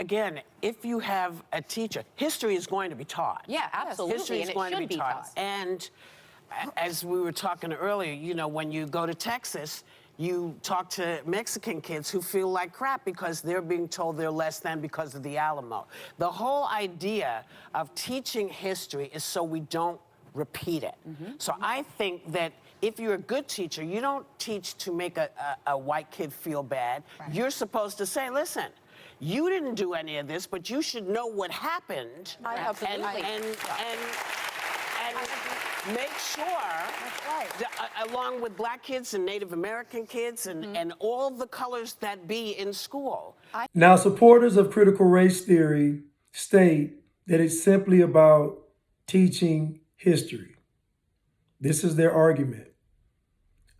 again, if you have a teacher, history is going to be taught. Yeah, absolutely. History is and going it to should be taught. And as we were talking earlier, you know, when you go to Texas, you talk to Mexican kids who feel like crap because they're being told they're less than because of the Alamo. The whole idea of teaching history is so we don't repeat it. So I think that if you're a good teacher, you don't teach to make a white kid feel bad. You're supposed to say, listen, you didn't do any of this, but you should know what happened. Absolutely. And make sure, along with black kids and Native American kids and all the colors that be in school. Now, supporters of critical race theory state that it's simply about teaching history. This is their argument.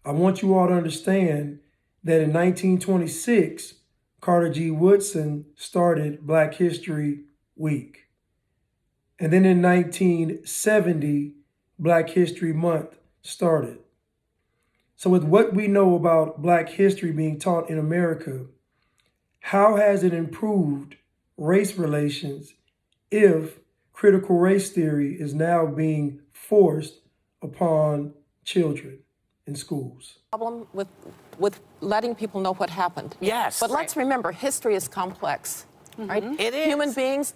I want you all to understand that in 1926, Carter G. Woodson started Black History Week. And then in 1970, Black History Month started. So with what we know about Black history being taught in America, how has it improved race relations if critical race theory is now being forced upon children in schools? Problem with letting people know what happened. Yes. But let's remember, history is complex. Right? It is.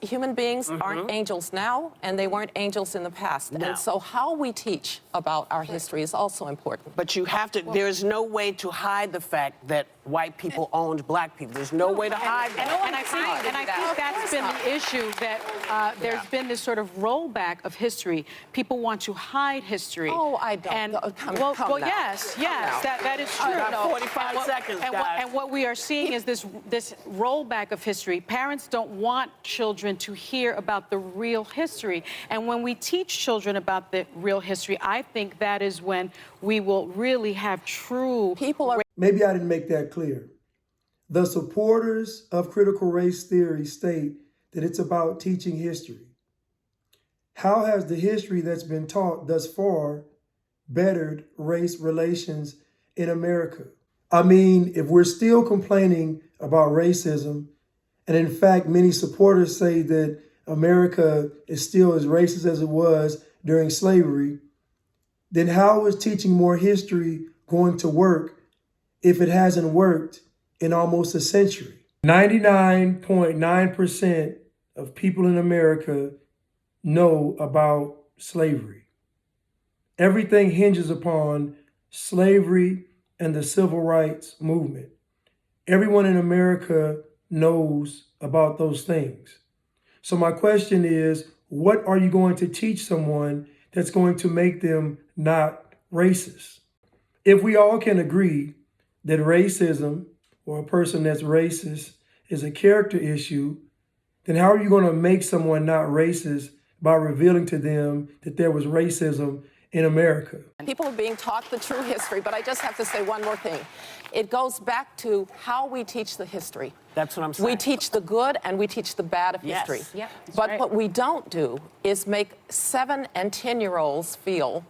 Human beings aren't angels now, and they weren't angels in the past. No. And so how we teach about our history is also important. But you have to, there's no way to hide the fact that white people owned black people. There's no way to hide that. And I think that's been the issue, that there's been this sort of rollback of history. People want to hide history. Oh, I don't. And, Come well, now. yes, now. that is true. About 45 seconds, guys. And what we are seeing is this rollback of history. Parents don't want children to hear about the real history. And when we teach children about the real history, I think that is when we will really have true... Maybe I didn't make that clear. The supporters of critical race theory state that it's about teaching history. How has the history that's been taught thus far bettered race relations in America? I mean, if we're still complaining about racism, and in fact, many supporters say that America is still as racist as it was during slavery, then how is teaching more history going to work if it hasn't worked in almost a century? 99.9% of people in America know about slavery. Everything hinges upon slavery and the civil rights movement. Everyone in America knows about those things. So my question is, what are you going to teach someone that's going to make them not racist? If we all can agree that racism or a person that's racist is a character issue, then how are you going to make someone not racist by revealing to them that there was racism in America? People are being taught the true history, but I just have to say one more thing. It goes back to how we teach the history. That's what I'm saying. We teach the good and we teach the bad of history. Yep, But what we don't do is make 7- and 10-year-olds feel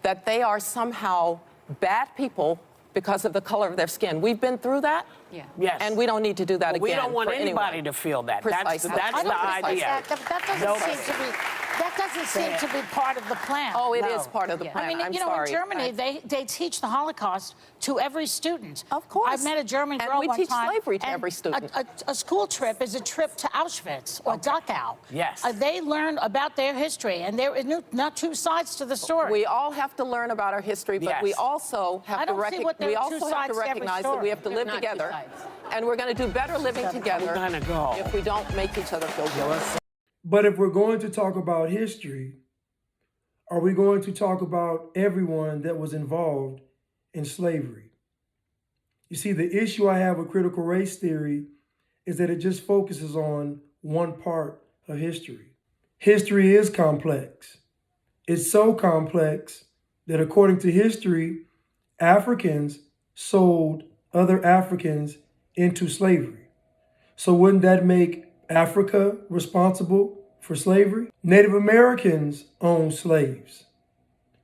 that they are somehow bad people because of the color of their skin. We've been through that. Yeah. Yes. And we don't need to do that again. We don't want for anybody anyone. to feel that. Precisely. That's the idea. That doesn't seem to be part of the plan. Oh, it is part of the plan. I mean, I'm you know, sorry. in Germany, they teach the Holocaust to every student. Of course. I met a German And girl we one teach time. slavery to and every student. A school trip is a trip to Auschwitz or Dachau. Yes. They learn about their history, and there is not two sides to the story. We all have to learn about our history, but we Yes. also have I to don't see what there are two sides to every recognize that we have to live together, and we're going to do better living together gonna go. if we don't make each other feel guilty. But if we're going to talk about history, are we going to talk about everyone that was involved in slavery? You see, the issue I have with critical race theory is that it just focuses on one part of history. History is complex. It's so complex that according to history, Africans sold other Africans into slavery. So wouldn't that make Africa responsible for slavery? Native Americans owned slaves.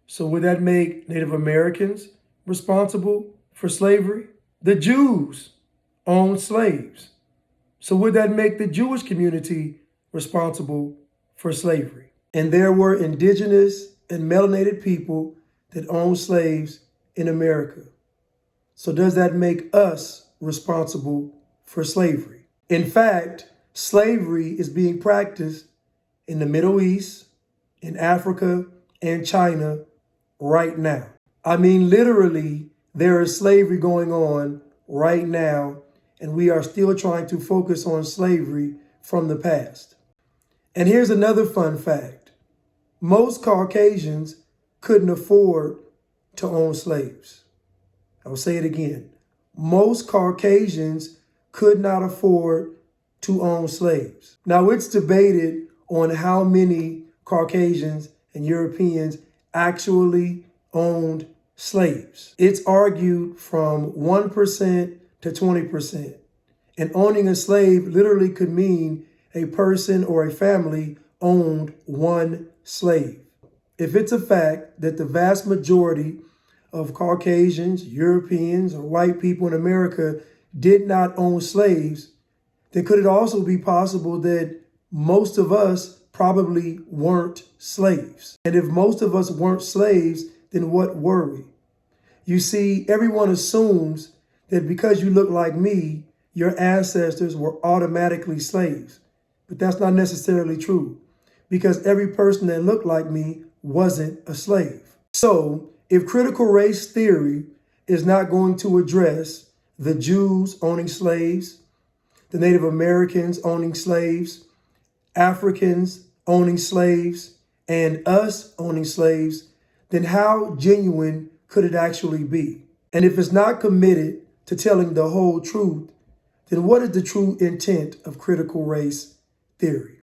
So would that make Native Americans responsible for slavery? The Jews owned slaves. So would that make the Jewish community responsible for slavery? And there were indigenous and melanated people that owned slaves in America. So does that make us responsible for slavery? In fact, slavery is being practiced in the Middle East, in Africa, and China right now. I mean, literally, there is slavery going on right now, and we are still trying to focus on slavery from the past. And here's another fun fact. Most Caucasians couldn't afford to own slaves. I'll say it again. Most Caucasians could not afford to own slaves. Now, it's debated on how many Caucasians and Europeans actually owned slaves. It's argued from 1% to 20%. And owning a slave literally could mean a person or a family owned one slave. If it's a fact that the vast majority of Caucasians, Europeans, or white people in America did not own slaves, then could it also be possible that most of us probably weren't slaves? And if most of us weren't slaves, then what were we? You see, everyone assumes that because you look like me, your ancestors were automatically slaves. But that's not necessarily true, because every person that looked like me wasn't a slave. So if critical race theory is not going to address the Jews owning slaves, the Native Americans owning slaves, Africans owning slaves, and us owning slaves, then how genuine could it actually be? And if it's not committed to telling the whole truth, then what is the true intent of critical race theory?